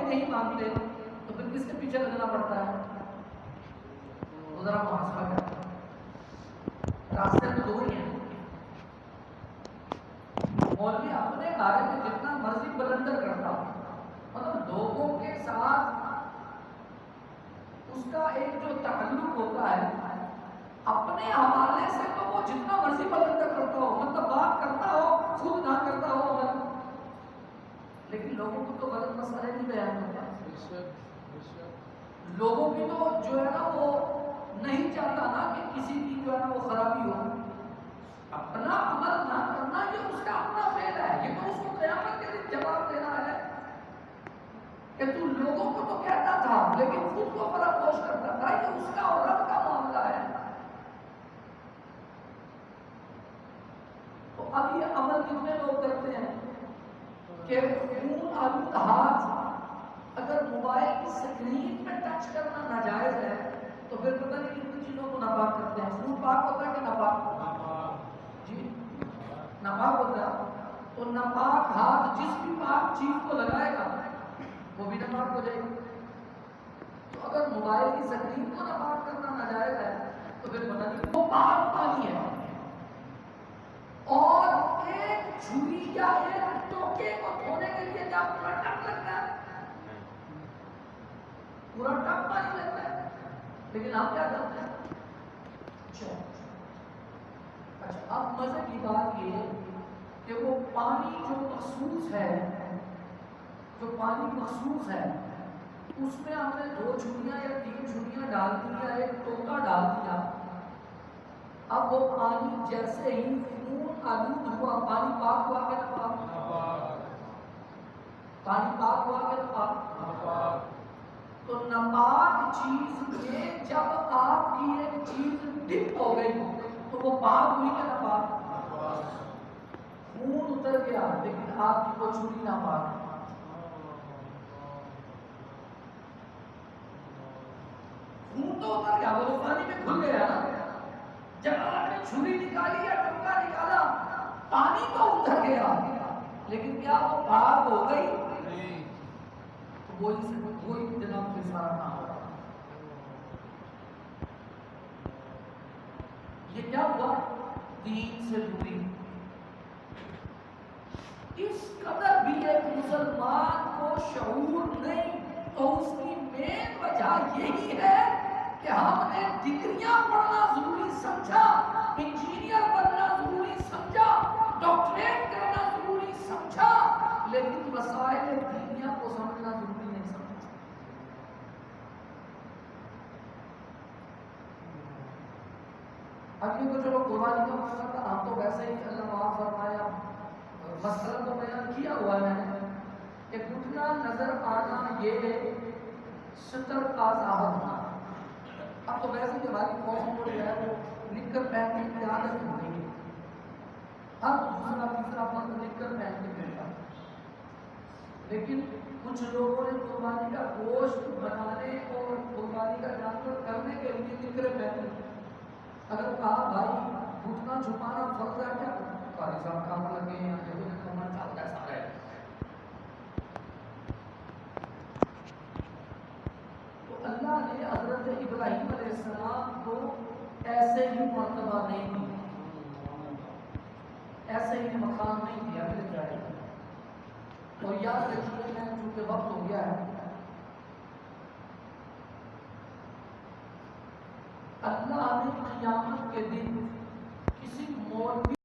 نہیں مانتے تو پھر کس کے پیچھے لگنا پڑتا ہے؟ تو ذرا محاسبہ کریں، راستے تو دو ہی ہیں۔ مولوی اپنے بارے میں جتنا مرضی بلندر کرتا ہو، مطلب لوگوں کے ساتھ اس کا ایک جو تعلق ہوتا ہے اپنے حوالے سے، تو وہ جتنا مرضی بلندر کرتا ہو، مطلب بات کرتا ہو خود نہ کرتا ہو غلط، لیکن لوگوں کو تو غلط مسئلہ نہیں بیان ہوتا۔ لوگوں کی تو جو ہے نا وہ نہیں چاہتا نا کہ کسی کی جو ہے نا وہ خرابی ہو۔ اپنا عمل نہ کرنا یہ اس کا اپنا فعل ہے، یہ تو اس کو قیامت کے دن جواب دینا ہے کہ تو لوگوں کو تو کہتا تھا لیکن خود کو فراموش کرتا تھا۔ یہ اس کا اور رب کا معاملہ ہے۔ تو اب یہ عمل کتنے لوگ کرتے ہیں کہ خون آلود ہاتھ اگر موبائل کی سکرین پہ ٹچ کرنا ناجائز ہے تو پھر پتہ نہیں کتنی چیزوں کو ناپاک کرتے ہیں۔ خون پاک ہوتا ہے کہ ناپاک؟ جی ناپاک ہوتا ہے۔ تو ناپاک ہاتھ جس بھی پاک چیز کو لگائے گا وہ بھی ناپاک ہو جائے گی۔ تو اگر موبائل کی سکرین کو ناپاک کرنا ناجائز ہے تو پھر پتہ نہیں وہ پاک پانی ہے، اور ایک چھری یا ایک ٹوکے کو دھونے کے لیے کیا پورا ٹب لگتا ہے؟ پورا ٹب پانی لگتا ہے، لیکن ہم کیا کرتے ہیں؟ اچھا اب مزے کی بات یہ کہ وہ پانی جو مخصوص ہے، جو پانی مخصوص ہے اس میں ہم نے 2 چھریاں یا 3 چھریاں ڈال دیا، ایک ٹوکا ڈال دیا۔ اب وہ پانی جیسے ہی خون آلود ہوا، پانی پاک ہوا کہ ناپاک؟ پانی پاک ہوا کہ ناپاک؟ تو ناپاک چیز میں جب آپ کی ایک چیز ڈپ ہو گئی تو وہ پاک ہوئی کہ ناپاک؟ خون اتر گیا لیکن آپ کی وہ چھری ناپاک۔ خون تو اتر گیا، وہ پانی میں کھل گیا نا۔ جب آپ نے چھری نکالی یا ٹوکا نکالا پانی تو اتر گیا لیکن کیا وہ پاک ہو گئی؟ وہی جناب سے سارا کام ہو رہا۔ یہ کیا ہوا؟ دین سے دوری۔ اس قدر بھی ایک مسلمان کو شعور نہیں، تو اس کی مین وجہ یہی ہے کہ ہم نے ڈگریاں پڑھنا ضروری سمجھا، انجینئر بننا ضروری سمجھا، ڈاکٹریٹ کرنا ضروری سمجھا، لیکن مسائل دینیا کو سمجھنا ضروری نہیں سمجھا۔ اب یہ تو چلو قربانی کا مسئلہ تھا، ہم تو ویسے ہی اللہ معاف فرمایا مسئلہ تو بیان کیا ہوا ہے میں نے کہ گھٹنا نظر آنا یہ ستر کا ظاہر ہونا۔ اب تو ویسے ہی ہماری قوم کو جو ہے وہ لکھ کر پہننے کی عادت ہو گئی ہے، ہر دوسرا تیسرا فرد لکھ کر پہن کے پھرتا۔ لیکن کچھ لوگوں نے قربانی کا گوشت بنانے اور قربانی کا جانور کرنے کے لیے لکھ پہنے۔ اگر کہا بھائی گھٹنا چھپانا فرض ہے کیا؟ قاری صاحب کام لگے ہیں، کمر چلتا ہے سارے۔ تو اللہ نے حضرت ابراہیم علیہ السلام کو ایسے ہی مرتبہ نہیں دیا، ایسے ہی مقام نہیں دیا مل جائے گا۔ اور یاد رکھیے میں چونکہ وقت ہو گیا ہے، اللہ نے قیامت کے دن کسی مولوی